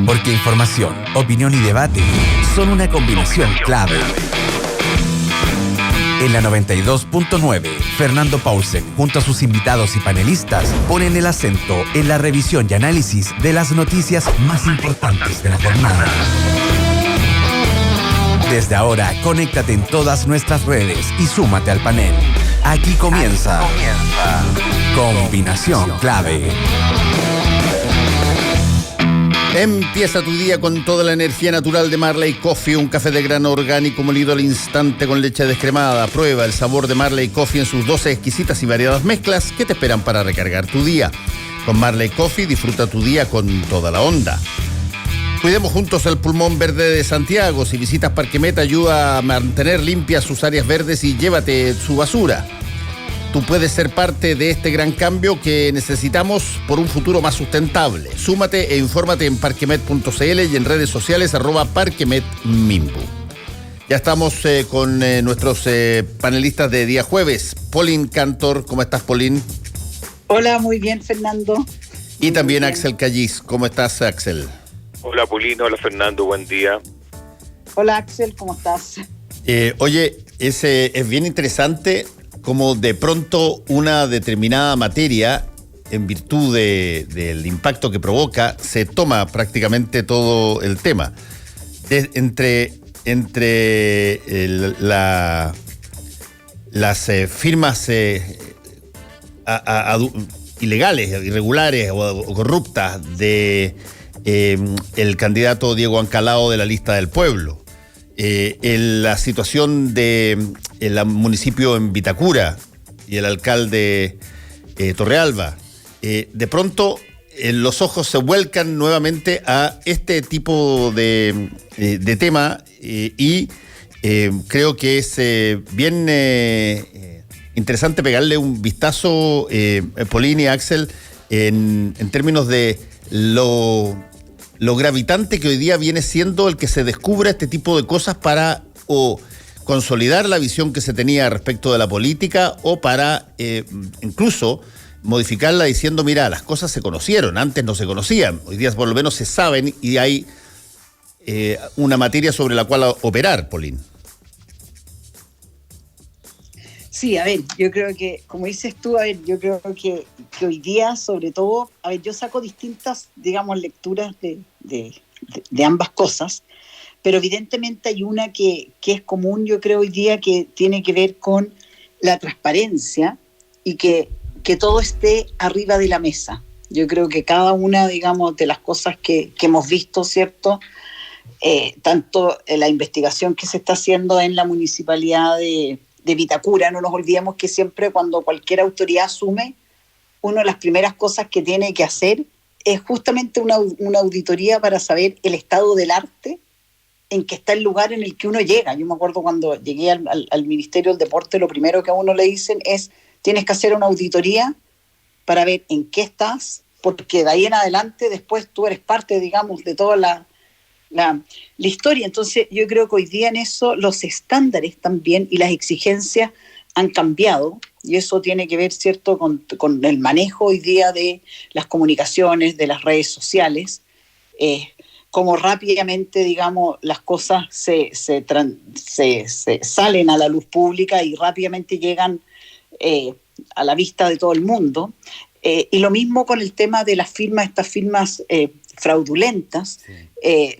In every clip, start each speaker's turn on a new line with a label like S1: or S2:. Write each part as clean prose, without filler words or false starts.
S1: Porque información, opinión y debate son una combinación clave. En la 92.9, Fernando Paulsen, junto a sus invitados y panelistas, ponen el acento en la revisión y análisis de las noticias más importantes de la jornada. Desde ahora, conéctate en todas nuestras redes y súmate al panel. Aquí comienza Combinación Clave.
S2: Empieza tu día con toda la energía natural de Marley Coffee, un café de grano orgánico molido al instante con leche descremada. Prueba el sabor de Marley Coffee en sus 12 exquisitas y variadas mezclas que te esperan para recargar tu día. Con Marley Coffee disfruta tu día con toda la onda. Cuidemos juntos el pulmón verde de Santiago. Si visitas Parquemet, ayuda a mantener limpias sus áreas verdes y llévate su basura. Tú puedes ser parte de este gran cambio que necesitamos por un futuro más sustentable. Súmate e infórmate en parquemet.cl y en redes sociales @parquemetmimbu. Ya estamos con nuestros panelistas de día jueves. Pauline Cantor, ¿cómo estás, Pauline?
S3: Hola, muy bien, Fernando.
S2: Y también Axel Callis, ¿cómo estás, Axel?
S4: Hola, Pauline, hola, Fernando, buen día.
S3: Hola, Axel, ¿cómo estás?
S2: Oye, es bien interesante como de pronto una determinada materia, en virtud del impacto que provoca, se toma prácticamente todo el tema. Las firmas ilegales, irregulares o corruptas de el candidato Diego Ancalao de la lista del pueblo. La situación del municipio en Vitacura y el alcalde Torrealba, de pronto los ojos se vuelcan nuevamente a este tipo de tema y creo que es bien interesante pegarle un vistazo, Pauline y Axel, en términos de lo gravitante que hoy día viene siendo el que se descubra este tipo de cosas para o consolidar la visión que se tenía respecto de la política o para incluso modificarla diciendo, mira, las cosas se conocieron, antes no se conocían, hoy día por lo menos se saben y hay una materia sobre la cual operar, Pauline.
S3: Sí, a ver, yo creo que, como dices tú, yo creo que hoy día, sobre todo, yo saco distintas, digamos, lecturas de ambas cosas, pero evidentemente hay una que es común, yo creo, hoy día, que tiene que ver con la transparencia y que todo esté arriba de la mesa. Yo creo que cada una, digamos, de las cosas que hemos visto, ¿cierto?, tanto la investigación que se está haciendo en la municipalidad de Vitacura, no nos olvidemos que siempre cuando cualquier autoridad asume, una de las primeras cosas que tiene que hacer es justamente una auditoría para saber el estado del arte en que está el lugar en el que uno llega. Yo me acuerdo cuando llegué al Ministerio del Deporte, lo primero que a uno le dicen es, tienes que hacer una auditoría para ver en qué estás, porque de ahí en adelante después tú eres parte, digamos, de toda la historia. Entonces yo creo que hoy día en eso los estándares también y las exigencias han cambiado, y eso tiene que ver, ¿cierto?, con el manejo hoy día de las comunicaciones, de las redes sociales, como rápidamente, digamos, las cosas se salen a la luz pública y rápidamente llegan a la vista de todo el mundo. Y lo mismo con el tema de las firmas, estas firmas fraudulentas. Sí.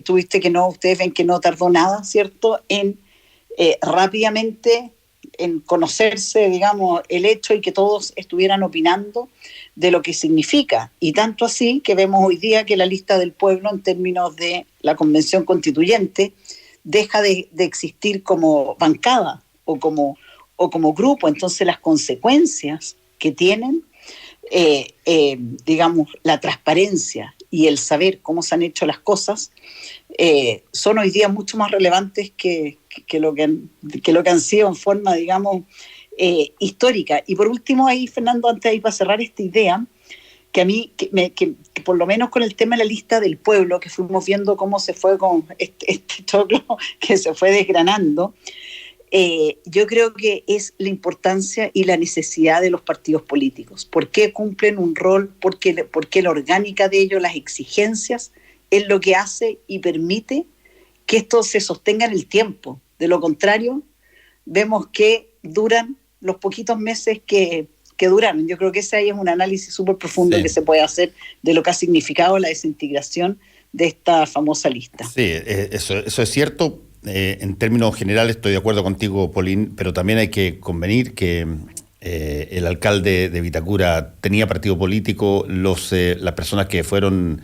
S3: Tuviste que no, ustedes ven que no tardó nada, ¿cierto?, en rápidamente en conocerse, digamos, el hecho y que todos estuvieran opinando de lo que significa. Y tanto así que vemos hoy día que la lista del pueblo, en términos de la Convención Constituyente, deja de existir como bancada o como grupo. Entonces las consecuencias que tienen, digamos, la transparencia y el saber cómo se han hecho las cosas, son hoy día mucho más relevantes que lo que han sido en forma, digamos, histórica. Y por último, ahí, Fernando, antes ahí para cerrar esta idea, que a mí, que por lo menos con el tema de la lista del pueblo, que fuimos viendo cómo se fue con este choclo que se fue desgranando, yo creo que es la importancia y la necesidad de los partidos políticos. ¿Por qué cumplen un rol? ¿Por qué la orgánica de ellos, las exigencias es lo que hace y permite que esto se sostenga en el tiempo. De lo contrario, vemos que duran los poquitos meses que duraron. Yo creo que ese ahí es un análisis súper profundo que se puede hacer de lo que ha significado la desintegración de esta famosa lista.
S2: Sí, eso es cierto. En términos generales estoy de acuerdo contigo, Pauline, pero también hay que convenir que el alcalde de Vitacura tenía partido político, las personas que fueron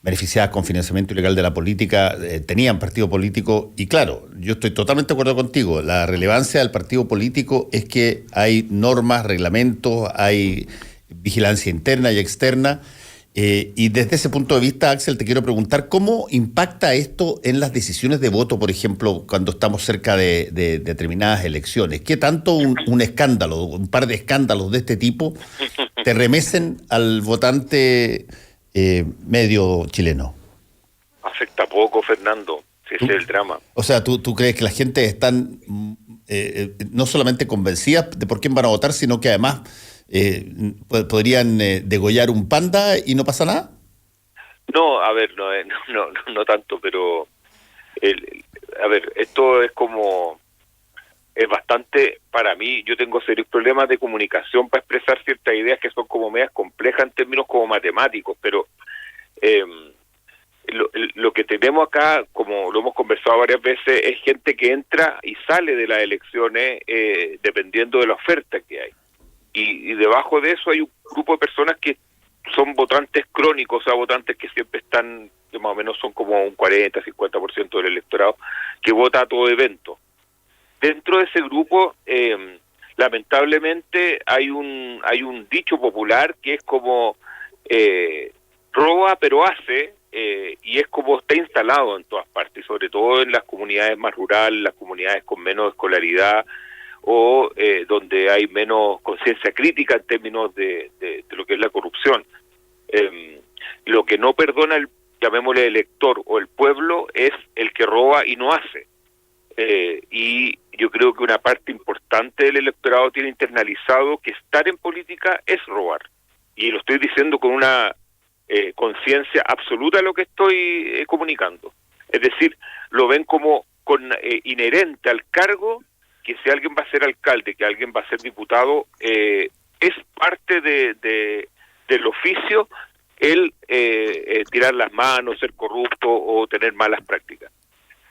S2: beneficiadas con financiamiento ilegal de la política tenían partido político, y claro, yo estoy totalmente de acuerdo contigo, la relevancia del partido político es que hay normas, reglamentos, hay vigilancia interna y externa. Y desde ese punto de vista, Axel, te quiero preguntar, ¿cómo impacta esto en las decisiones de voto, por ejemplo, cuando estamos cerca de determinadas elecciones? ¿Qué tanto un escándalo, un par de escándalos de este tipo, te remesen al votante medio chileno?
S4: Afecta poco, Fernando, si ese es el drama.
S2: O sea, ¿tú crees que la gente están no solamente convencidas de por quién van a votar, sino que además podrían degollar un panda y no pasa nada?
S4: No, a ver, no tanto, pero a ver, esto es bastante, para mí, yo tengo serios problemas de comunicación para expresar ciertas ideas que son como medias complejas en términos como matemáticos, pero lo que tenemos acá, como lo hemos conversado varias veces, es gente que entra y sale de las elecciones dependiendo de la oferta que hay. Y debajo de eso hay un grupo de personas que son votantes crónicos, o sea, votantes que siempre están, que más o menos son como un 40-50% del electorado, que vota a todo evento. Dentro de ese grupo, lamentablemente, hay un dicho popular que es como roba pero hace, y es como está instalado en todas partes, sobre todo en las comunidades más rurales, las comunidades con menos escolaridad, o donde hay menos conciencia crítica en términos de lo que es la corrupción. Lo que no perdona llamémosle elector o el pueblo, es el que roba y no hace. Y yo creo que una parte importante del electorado tiene internalizado que estar en política es robar. Y lo estoy diciendo con una conciencia absoluta de lo que estoy comunicando. Es decir, lo ven como inherente al cargo, que si alguien va a ser alcalde, que alguien va a ser diputado, es parte del oficio el tirar las manos, ser corrupto o tener malas prácticas.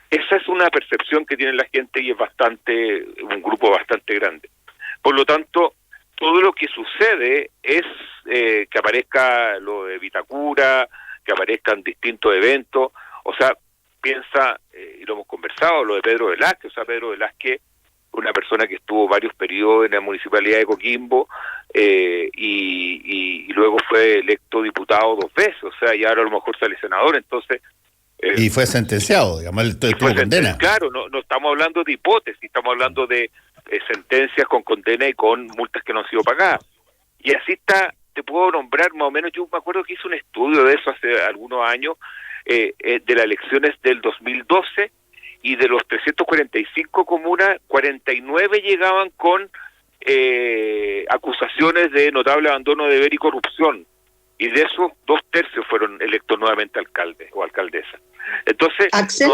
S4: Esa es una percepción que tiene la gente y es un grupo bastante grande. Por lo tanto, todo lo que sucede es que aparezca lo de Vitacura, que aparezcan distintos eventos, o sea, piensa, y lo hemos conversado, lo de Pedro Velázquez, o sea, Pedro Velázquez, una persona que estuvo varios periodos en la municipalidad de Coquimbo y luego fue electo diputado 2 veces, o sea, y ahora a lo mejor sale senador, entonces...
S2: y fue sentenciado, digamos, tuvo condena.
S4: Claro, no estamos hablando de hipótesis, estamos hablando de sentencias con condena y con multas que no han sido pagadas. Y así está, te puedo nombrar más o menos, yo me acuerdo que hice un estudio de eso hace algunos años, de las elecciones del 2012, y de los 345 comunas, 49 llegaban con acusaciones de notable abandono de deber y corrupción, y de esos 2/3 fueron electos nuevamente alcaldes o alcaldesas. Entonces,
S3: ¿Axel?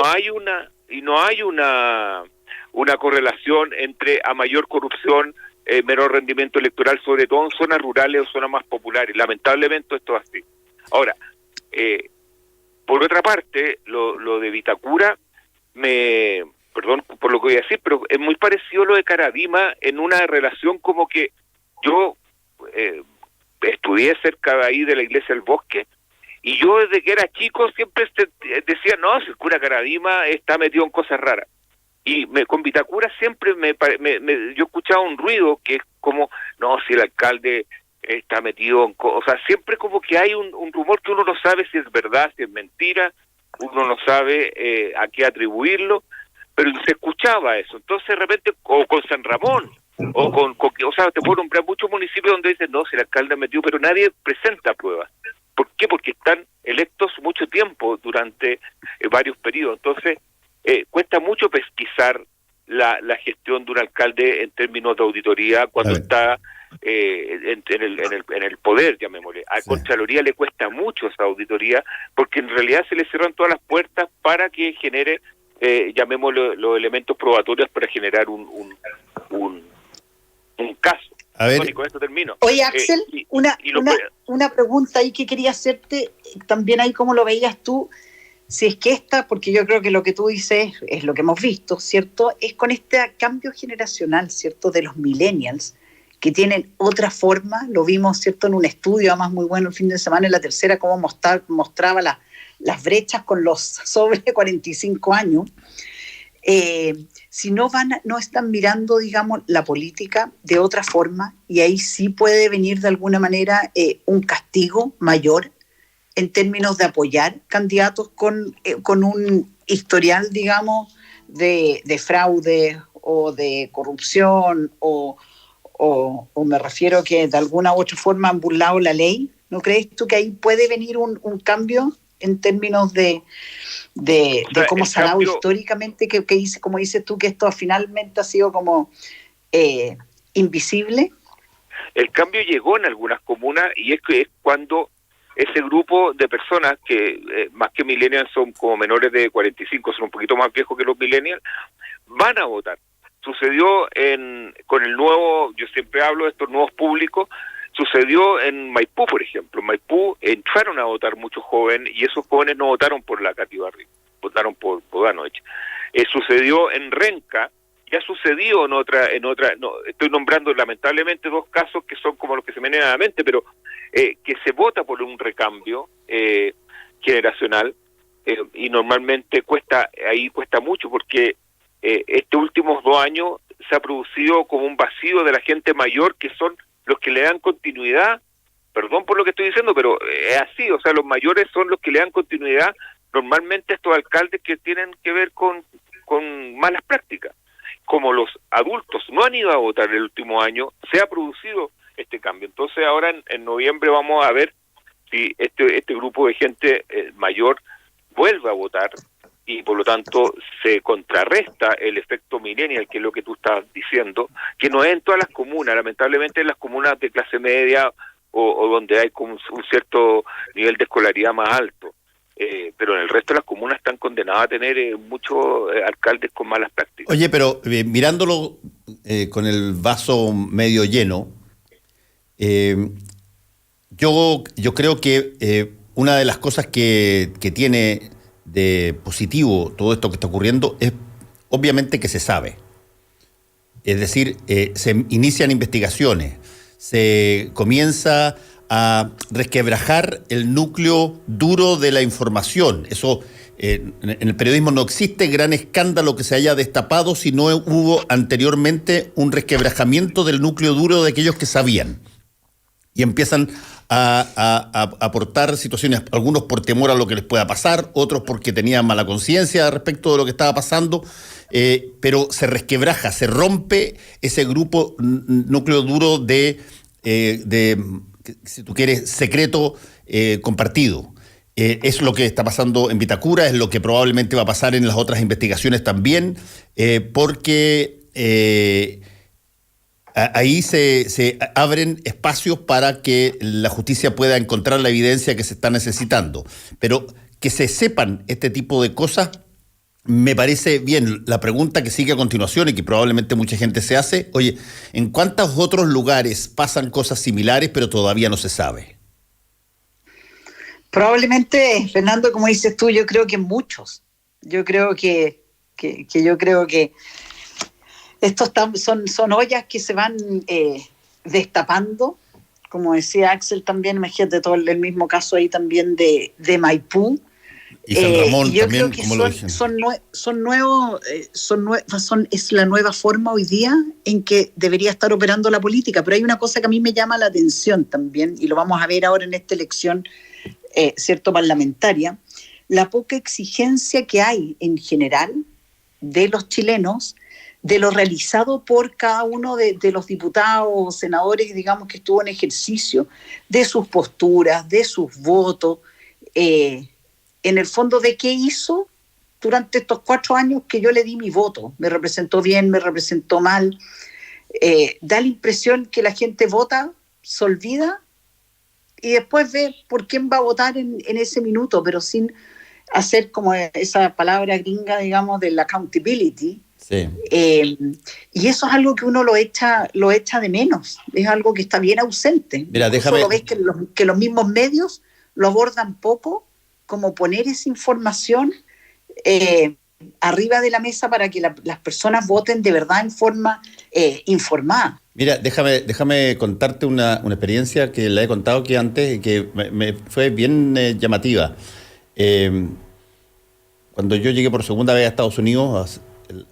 S4: no hay una correlación entre a mayor corrupción, menor rendimiento electoral, sobre todo en zonas rurales o zonas más populares. Lamentablemente esto es así. Ahora, por otra parte, lo de Vitacura, perdón por lo que voy a decir, pero es muy parecido a lo de Caradima, en una relación como que yo estudié cerca de ahí de la iglesia del Bosque, y yo desde que era chico siempre decía, no, si el cura Caradima está metido en cosas raras. Y con Vitacura siempre yo escuchaba un ruido que es como, no, si el alcalde está metido en cosas, o sea, siempre como que hay un rumor que uno no sabe si es verdad, si es mentira, uno no sabe a qué atribuirlo, pero se escuchaba eso. Entonces de repente, o con San Ramón, o sea, te puedo nombrar muchos municipios donde dicen, no, si el alcalde metió, pero nadie presenta pruebas. ¿Por qué? Porque están electos mucho tiempo, durante varios periodos. Entonces, cuesta mucho pesquisar la gestión de un alcalde en términos de auditoría cuando está en el poder, llamémosle. A Contraloría le cuesta mucho esa auditoría, porque en realidad se le cierran todas las puertas para que genere, llamémoslo, los elementos probatorios para generar un caso.
S2: A ver.
S4: Y con esto termino.
S3: Oye, Axel, una pregunta ahí que quería hacerte, también ahí cómo lo veías tú, si es que porque yo creo que lo que tú dices es lo que hemos visto, ¿cierto? Es con este cambio generacional, ¿cierto? De los millennials, que tienen otra forma, lo vimos, ¿cierto? En un estudio, además muy bueno el fin de semana, en La Tercera, cómo mostraba las brechas con los sobre 45 años. Si no están mirando, digamos, la política de otra forma, y ahí sí puede venir de alguna manera un castigo mayor en términos de apoyar candidatos con un historial, digamos, de fraude o de corrupción o me refiero que de alguna u otra forma han burlado la ley. ¿No crees tú que ahí puede venir un cambio en términos de cómo se ha dado históricamente, que dice, como dices tú, que esto finalmente ha sido como invisible?
S4: El cambio llegó en algunas comunas, y es que es cuando ese grupo de personas que más que millennials son como menores de 45, son un poquito más viejos que los millennials, van a votar. Sucedió con el nuevo, yo siempre hablo de estos nuevos públicos, sucedió en Maipú, por ejemplo. En Maipú entraron a votar muchos jóvenes, y esos jóvenes no votaron por la Katy Barriga, votaron por Bodanovich. Sucedió en Renca, ya ha sucedido en otra, no, estoy nombrando lamentablemente dos casos que son como los que se me vienen a la mente, pero que se vota por un recambio generacional, y normalmente cuesta mucho, porque estos últimos 2 años se ha producido como un vacío de la gente mayor, que son los que le dan continuidad. Perdón por lo que estoy diciendo, pero es así, o sea, los mayores son los que le dan continuidad normalmente a estos alcaldes que tienen que ver con malas prácticas. Como los adultos no han ido a votar el último año, se ha producido este cambio. Entonces ahora en noviembre vamos a ver si este grupo de gente mayor vuelve a votar, y por lo tanto se contrarresta el efecto millennial, que es lo que tú estás diciendo, que no es en todas las comunas, lamentablemente en las comunas de clase media o donde hay como un cierto nivel de escolaridad más alto, pero en el resto de las comunas están condenadas a tener muchos alcaldes con malas prácticas.
S2: Oye, pero mirándolo con el vaso medio lleno, yo creo que una de las cosas que tiene de positivo todo esto que está ocurriendo es obviamente que se sabe. Es decir, se inician investigaciones, se comienza a resquebrajar el núcleo duro de la información. Eso, en el periodismo no existe gran escándalo que se haya destapado si no hubo anteriormente un resquebrajamiento del núcleo duro de aquellos que sabían. Y empiezan a aportar situaciones, algunos por temor a lo que les pueda pasar, otros porque tenían mala conciencia respecto de lo que estaba pasando, pero se resquebraja, se rompe ese núcleo duro de si tú quieres, secreto compartido. Es lo que está pasando en Vitacura, es lo que probablemente va a pasar en las otras investigaciones también, porque ahí se abren espacios para que la justicia pueda encontrar la evidencia que se está necesitando. Pero que se sepan este tipo de cosas me parece bien. La pregunta que sigue a continuación y que probablemente mucha gente se hace, oye, ¿en cuántos otros lugares pasan cosas similares pero todavía no se sabe?
S3: Probablemente, Fernando, como dices tú, yo creo que muchos. Yo creo que estos son ollas que se van destapando, como decía Axel también, imagínate todo el mismo caso ahí también de Maipú.
S2: Y San Ramón
S3: yo
S2: también,
S3: creo que
S2: como lo dicen.
S3: Es la nueva forma hoy día en que debería estar operando la política, pero hay una cosa que a mí me llama la atención también, y lo vamos a ver ahora en esta elección parlamentaria, la poca exigencia que hay en general de los chilenos de lo realizado por cada uno de los diputados o senadores, digamos, que estuvo en ejercicio, de sus posturas, de sus votos, en el fondo de qué hizo durante estos 4 años que yo le di mi voto. Me representó bien, me representó mal. da la impresión que la gente vota, se olvida y después ve por quién va a votar en ese minuto, pero sin hacer como esa palabra gringa, digamos, del accountability.
S2: Sí.
S3: Y eso es algo que uno lo echa de menos, es algo que está bien ausente.
S2: Mira,
S3: Solo ves que los mismos medios lo abordan poco, como poner esa información arriba de la mesa para que las personas voten de verdad en forma informada.
S2: Mira, déjame contarte una experiencia que la he contado aquí antes y que me fue bien llamativa. Cuando yo llegué por segunda vez a Estados Unidos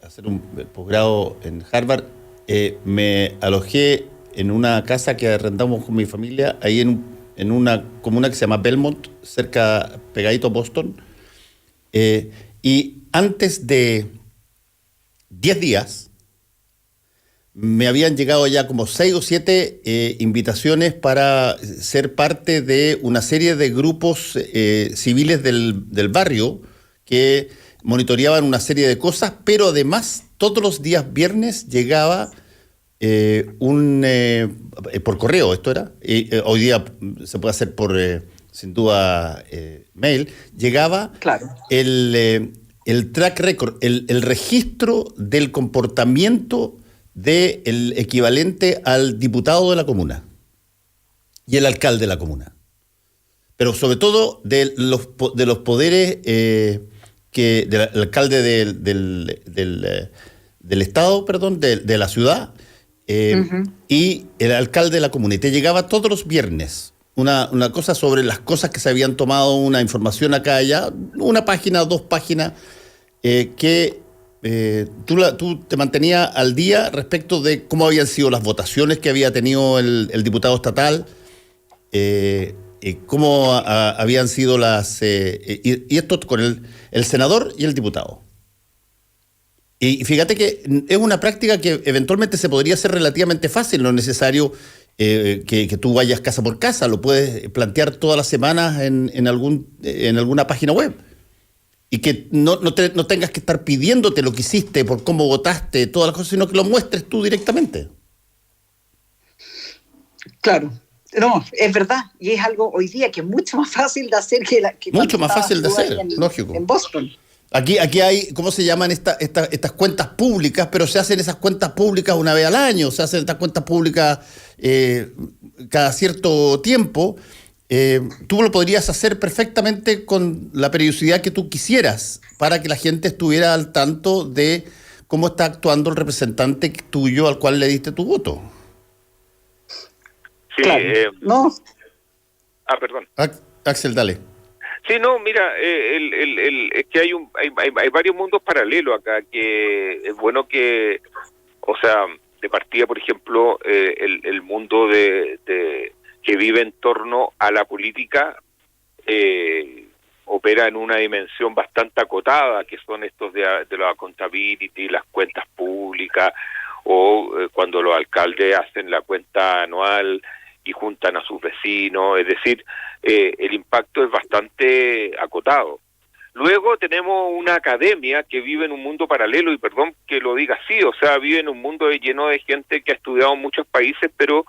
S2: a hacer un posgrado en Harvard, me alojé en una casa que arrendamos con mi familia, ahí en una comuna que se llama Belmont, pegadito a Boston. Y antes de 10 días, me habían llegado ya como 6 o 7 invitaciones para ser parte de una serie de grupos civiles del barrio que monitoreaban una serie de cosas, pero además todos los días viernes llegaba por correo, esto era, hoy día se puede hacer por, sin duda, mail, llegaba
S3: claro.
S2: el track record, el registro del comportamiento del equivalente al diputado de la comuna y el alcalde de la comuna. Pero sobre todo de los poderes del alcalde del estado, perdón, de la ciudad y el alcalde de la comuna. Y te llegaba todos los viernes una cosa sobre las cosas que se habían tomado, una información acá allá, una página, 2 páginas, que tú te mantenías al día respecto de cómo habían sido las votaciones que había tenido el diputado estatal, cómo habían sido y esto con el senador y el diputado. Y fíjate que es una práctica que eventualmente se podría hacer relativamente fácil, no es necesario que tú vayas casa por casa, lo puedes plantear todas las semanas en alguna página web. Y que no tengas que estar pidiéndote lo que hiciste, por cómo votaste, todas las cosas, sino que lo muestres tú directamente.
S3: Claro, no, es verdad. Y es algo hoy día que es mucho más fácil de hacer que
S2: mucho más fácil de hacer, lógico.
S3: En Boston.
S2: Aquí hay, ¿cómo se llaman estas cuentas públicas? Pero se hacen esas cuentas públicas una vez al año, se hacen estas cuentas públicas cada cierto tiempo. Tú lo podrías hacer perfectamente con la periodicidad que tú quisieras para que la gente estuviera al tanto de cómo está actuando el representante tuyo al cual le diste tu voto.
S4: Sí,
S3: claro. No.
S4: Perdón.
S2: Axel, dale.
S4: Sí, no, mira, es que hay varios mundos paralelos acá, que es bueno que, o sea, de partida, por ejemplo, el mundo que vive en torno a la política opera en una dimensión bastante acotada, que son estos de la accountability, las cuentas públicas, o cuando los alcaldes hacen la cuenta anual y juntan a sus vecinos, es decir, el impacto es bastante acotado. Luego tenemos una academia que vive en un mundo paralelo, y perdón que lo diga así, o sea, vive en un mundo lleno de gente que ha estudiado en muchos países, pero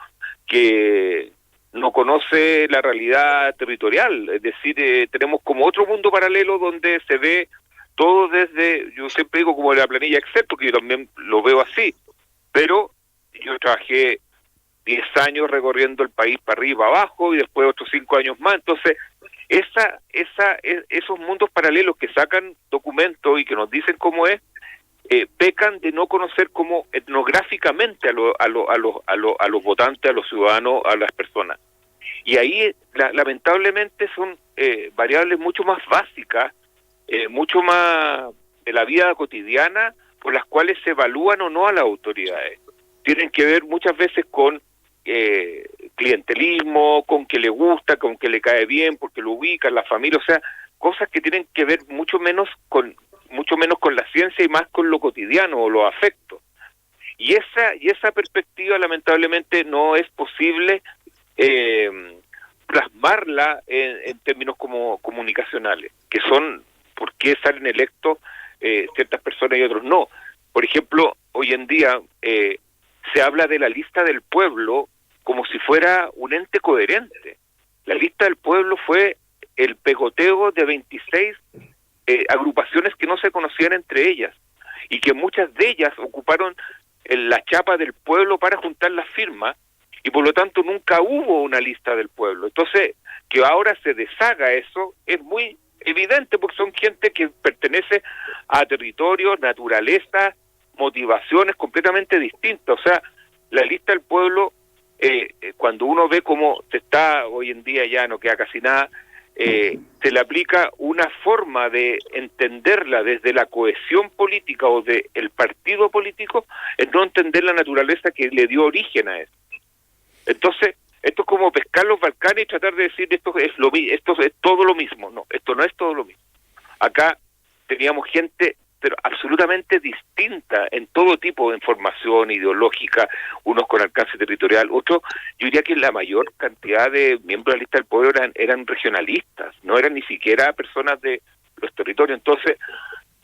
S4: que no conoce la realidad territorial, es decir, tenemos como otro mundo paralelo donde se ve todo desde, yo siempre digo como la planilla Excel, porque yo también lo veo así, pero yo trabajé 10 años recorriendo el país para arriba, abajo, y después otros 5 años más. Entonces, esos mundos paralelos que sacan documentos y que nos dicen cómo es, pecan de no conocer como etnográficamente a los votantes, a los ciudadanos, a las personas. Y ahí, lamentablemente, son variables mucho más básicas, mucho más de la vida cotidiana, por las cuales se evalúan o no a las autoridades. Tienen que ver muchas veces con clientelismo, con que le gusta, con que le cae bien, porque lo ubican, la familia, o sea, cosas que tienen que ver mucho menos con la ciencia y más con lo cotidiano o los afectos. Y esa perspectiva lamentablemente no es posible plasmarla en términos como comunicacionales, que son por qué salen electos ciertas personas y otros no. Por ejemplo, hoy en día se habla de la lista del pueblo como si fuera un ente coherente. La lista del pueblo fue el pegoteo de 26 agrupaciones que no se conocían entre ellas y que muchas de ellas ocuparon la chapa del pueblo para juntar las firmas y por lo tanto nunca hubo una lista del pueblo. Entonces, que ahora se deshaga eso es muy evidente porque son gente que pertenece a territorios, naturaleza, motivaciones completamente distintas. O sea, la lista del pueblo, cuando uno ve cómo se está hoy en día, ya no queda casi nada, se le aplica una forma de entenderla desde la cohesión política o del partido político, en no entender la naturaleza que le dio origen a eso. Entonces, esto es como pescar los Balcanes y tratar de decir esto es todo lo mismo. No, esto no es todo lo mismo. Acá teníamos gente pero absolutamente distinta en todo tipo de información ideológica, unos con alcance territorial, otros, yo diría que la mayor cantidad de miembros de la lista del pueblo eran regionalistas, no eran ni siquiera personas de los territorios. Entonces,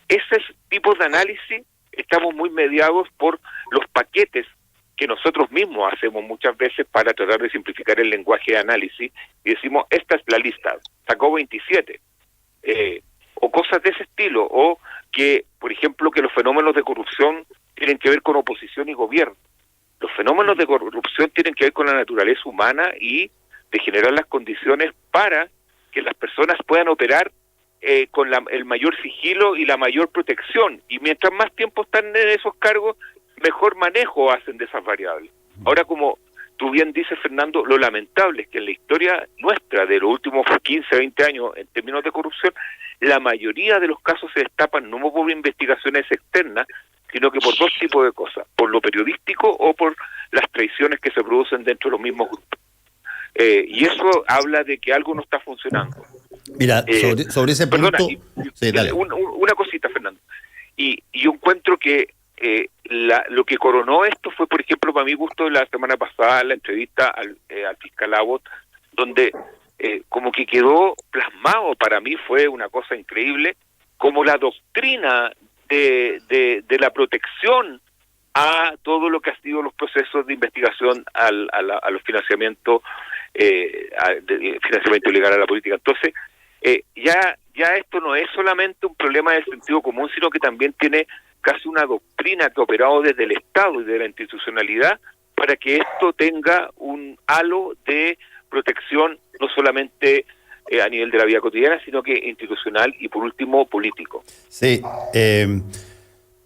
S4: ese tipo de análisis estamos muy mediados por los paquetes que nosotros mismos hacemos muchas veces para tratar de simplificar el lenguaje de análisis y decimos, esta es la lista, sacó 27, o cosas de ese estilo, o que, por ejemplo, que los fenómenos de corrupción tienen que ver con oposición y gobierno. Los fenómenos de corrupción tienen que ver con la naturaleza humana y de generar las condiciones para que las personas puedan operar con el mayor sigilo y la mayor protección. Y mientras más tiempo están en esos cargos, mejor manejo hacen de esas variables. Ahora, como tú bien dices, Fernando, lo lamentable es que en la historia nuestra de los últimos 15, 20 años en términos de corrupción, la mayoría de los casos se destapan no por investigaciones externas, sino que por dos tipos de cosas, por lo periodístico o por las traiciones que se producen dentro de los mismos grupos. Y eso habla de que algo no está funcionando.
S2: Mira, sobre ese punto...
S4: Perdona,
S2: sí, dale.
S4: Una cosita, Fernando. Y yo encuentro que lo que coronó esto fue, por ejemplo, para mi gusto, la semana pasada, la entrevista al fiscal Abbott, donde como que quedó plasmado, para mí fue una cosa increíble, como la doctrina de la protección a todo lo que ha sido los procesos de investigación a los financiamientos, de financiamiento ilegal a la política. Entonces, ya esto no es solamente un problema del sentido común, sino que también tiene casi una doctrina que ha operado desde el Estado y de la institucionalidad para que esto tenga un halo de protección no solamente a nivel de la vida cotidiana, sino que institucional y, por último, político.
S2: Sí,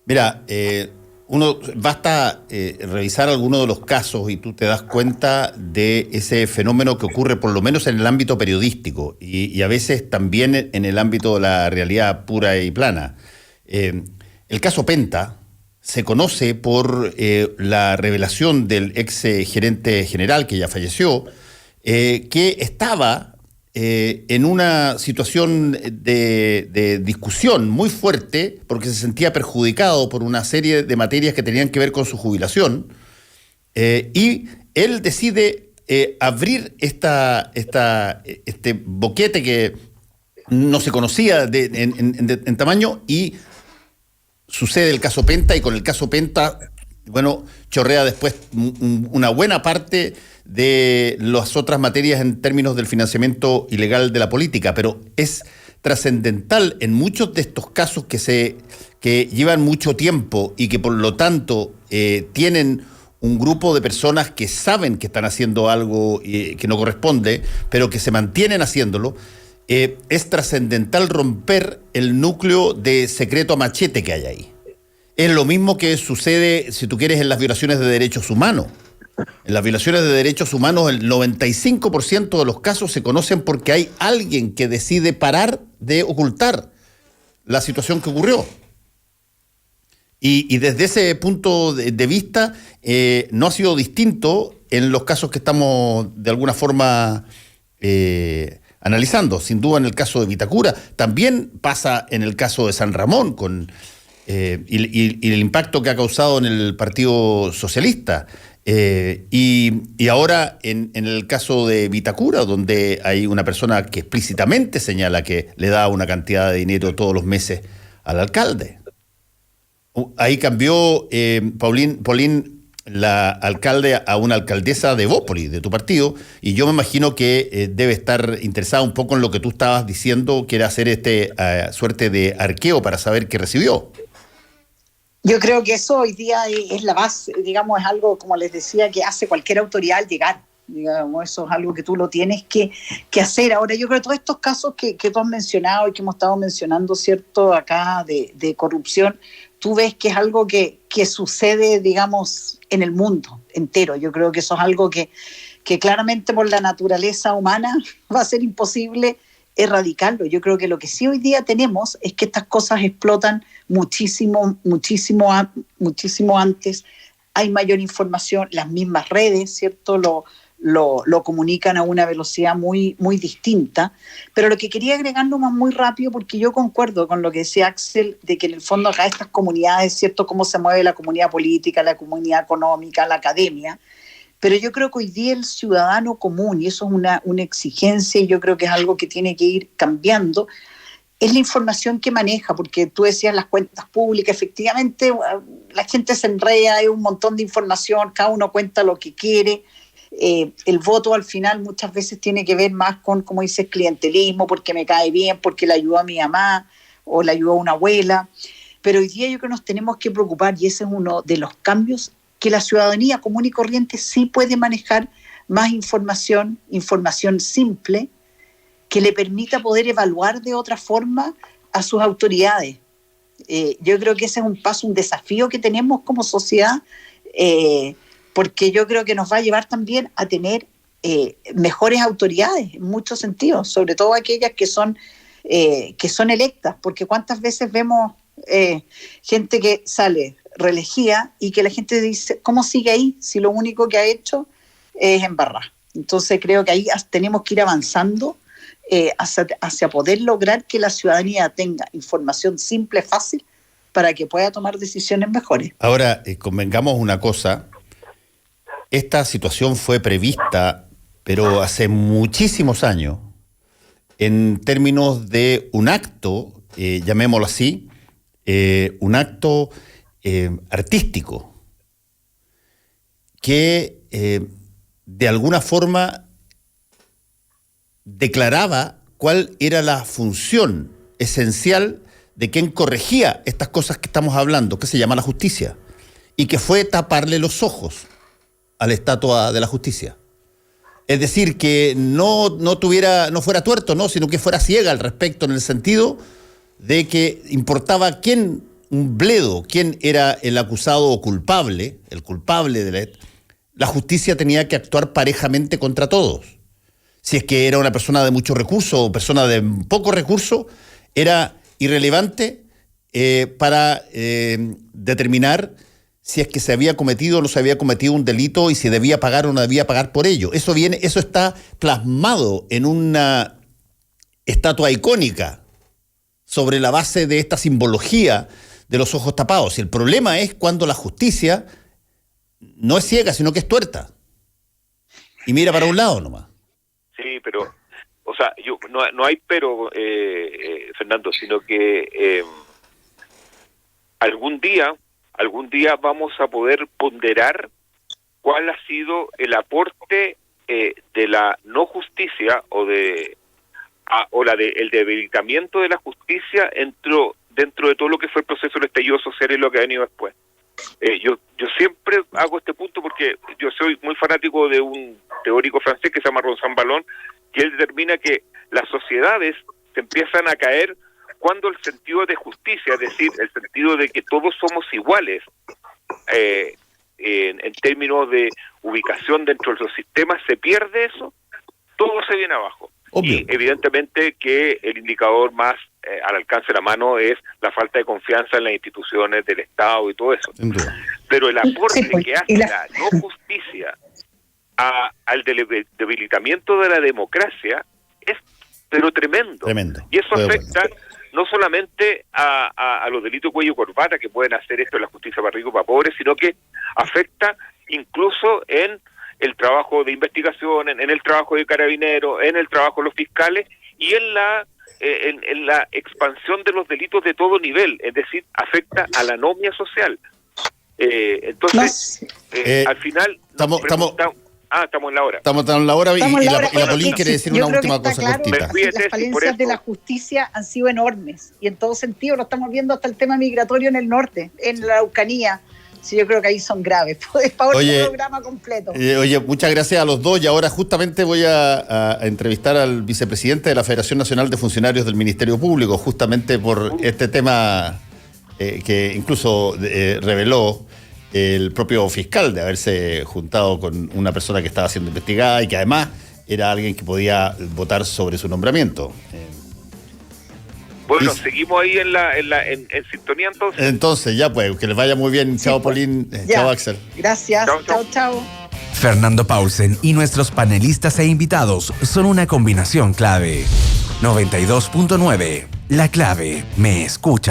S2: mira, basta revisar algunos de los casos y tú te das cuenta de ese fenómeno que ocurre por lo menos en el ámbito periodístico y a veces también en el ámbito de la realidad pura y plana. El caso Penta se conoce por la revelación del ex gerente general, que ya falleció, que estaba en una situación de discusión muy fuerte porque se sentía perjudicado por una serie de materias que tenían que ver con su jubilación, y él decide abrir este boquete que no se conocía en tamaño, y sucede el caso Penta, y con el caso Penta, bueno, chorrea después una buena parte de las otras materias en términos del financiamiento ilegal de la política, pero es trascendental en muchos de estos casos que llevan mucho tiempo y que por lo tanto tienen un grupo de personas que saben que están haciendo algo que no corresponde, pero que se mantienen haciéndolo. Es trascendental romper el núcleo de secreto a machete que hay ahí. Es lo mismo que sucede, si tú quieres, en las violaciones de derechos humanos. En las violaciones de derechos humanos, el 95% de los casos se conocen porque hay alguien que decide parar de ocultar la situación que ocurrió. Y desde ese punto de vista, no ha sido distinto en los casos que estamos de alguna forma analizando. Sin duda en el caso de Vitacura, también pasa en el caso de San Ramón, y el impacto que ha causado en el Partido Socialista. Y ahora en el caso de Vitacura, donde hay una persona que explícitamente señala que le da una cantidad de dinero todos los meses al alcalde. Ahí cambió, Paulín, a una alcaldesa de Bópoli, de tu partido, y yo me imagino que debe estar interesada un poco en lo que tú estabas diciendo, que era hacer suerte de arqueo para saber qué recibió.
S3: Yo creo que eso hoy día es la base, digamos, es algo, como les decía, que hace cualquier autoridad al llegar. Digamos, eso es algo que tú lo tienes que hacer. Ahora, yo creo que todos estos casos que tú has mencionado y que hemos estado mencionando, ¿cierto?, acá de corrupción, tú ves que es algo que sucede, digamos, en el mundo entero. Yo creo que eso es algo que claramente por la naturaleza humana va a ser imposible erradicarlo. Yo creo que lo que sí hoy día tenemos es que estas cosas explotan muchísimo antes. Hay mayor información, las mismas redes, ¿cierto?, lo comunican a una velocidad muy, muy distinta. Pero lo que quería agregar nomás muy rápido, porque yo concuerdo con lo que decía Axel, de que en el fondo acá estas comunidades, ¿cierto?, cómo se mueve la comunidad política, la comunidad económica, la academia, pero yo creo que hoy día el ciudadano común, y eso es una exigencia, y yo creo que es algo que tiene que ir cambiando, es la información que maneja, porque tú decías las cuentas públicas, efectivamente la gente se enreda, hay un montón de información, cada uno cuenta lo que quiere. El voto al final muchas veces tiene que ver más con, como dices, clientelismo, porque me cae bien, porque le ayudó a mi mamá o le ayudó a una abuela. Pero hoy día yo creo que nos tenemos que preocupar, y ese es uno de los cambios, que la ciudadanía común y corriente sí puede manejar más información simple, que le permita poder evaluar de otra forma a sus autoridades. Yo creo que ese es un paso, un desafío que tenemos como sociedad, porque yo creo que nos va a llevar también a tener mejores autoridades en muchos sentidos, sobre todo aquellas que son electas, porque cuántas veces vemos gente que sale reelegida y que la gente dice, ¿cómo sigue ahí si lo único que ha hecho es embarrar? Entonces creo que ahí tenemos que ir avanzando hacia poder lograr que la ciudadanía tenga información simple, fácil, para que pueda tomar decisiones mejores.
S2: Ahora, convengamos una cosa, esta situación fue prevista, pero hace muchísimos años, en términos de un acto, llamémoslo así, un acto artístico, que de alguna forma declaraba cuál era la función esencial de quien corregía estas cosas que estamos hablando, que se llama la justicia, y que fue taparle los ojos a la estatua de la justicia. Es decir, que no fuera tuerto, ¿no?, sino que fuera ciega al respecto, en el sentido de que importaba un bledo, quién era el acusado o culpable, el culpable de la justicia tenía que actuar parejamente contra todos. Si es que era una persona de mucho recurso o persona de poco recurso, era irrelevante para determinar si es que se había cometido o no se había cometido un delito y si debía pagar o no debía pagar por ello. Eso está plasmado en una estatua icónica sobre la base de esta simbología de los ojos tapados. Y el problema es cuando la justicia no es ciega, sino que es tuerta. Y mira para un lado nomás.
S4: Sí, pero, o sea, no hay pero, Fernando, sino que algún día vamos a poder ponderar cuál ha sido el aporte de la no justicia el debilitamiento de la justicia dentro de todo lo que fue el proceso del estallido social y lo que ha venido después. Yo siempre hago este punto porque yo soy muy fanático de un teórico francés que se llama Ronsan Ballon, que él determina que las sociedades se empiezan a caer cuando el sentido de justicia, es decir, el sentido de que todos somos iguales en términos de ubicación dentro de los sistemas, se pierde eso, todo se viene abajo. Obvio. Y evidentemente que el indicador más al alcance de la mano es la falta de confianza en las instituciones del Estado y todo eso. Pero el aporte que hace la no justicia al debilitamiento de la democracia es pero tremendo. Y eso afecta no solamente a los delitos cuello y corbata que pueden hacer esto en la justicia para ricos, para pobres, sino que afecta incluso en el trabajo de investigación, en el trabajo de carabineros, en el trabajo de los fiscales y en la expansión de los delitos de todo nivel, es decir, afecta a la anomia social. Entonces, al final...
S2: estamos
S4: en la hora.
S2: Estamos en la hora y la Polín quiere decir una última cosa
S3: claro,
S2: cortita.
S3: Las falencias de la justicia han sido enormes y en todo sentido lo estamos viendo hasta el tema migratorio en el norte, en la Araucanía. Sí, yo creo que ahí son graves. Es para otro programa completo.
S2: Oye, muchas gracias a los dos y ahora justamente voy a entrevistar al vicepresidente de la Federación Nacional de Funcionarios del Ministerio Público, justamente por este tema que incluso reveló el propio fiscal de haberse juntado con una persona que estaba siendo investigada y que además era alguien que podía votar sobre su nombramiento.
S4: Bueno, seguimos ahí en sintonía entonces.
S2: Entonces, ya pues, que les vaya muy bien.
S3: Sí,
S2: chao,
S3: pues.
S2: Polín.
S3: Ya.
S2: Chao, Axel.
S3: Gracias. Chao.
S1: Fernando Paulsen y nuestros panelistas e invitados son una combinación clave. 92.9. La clave me escucha.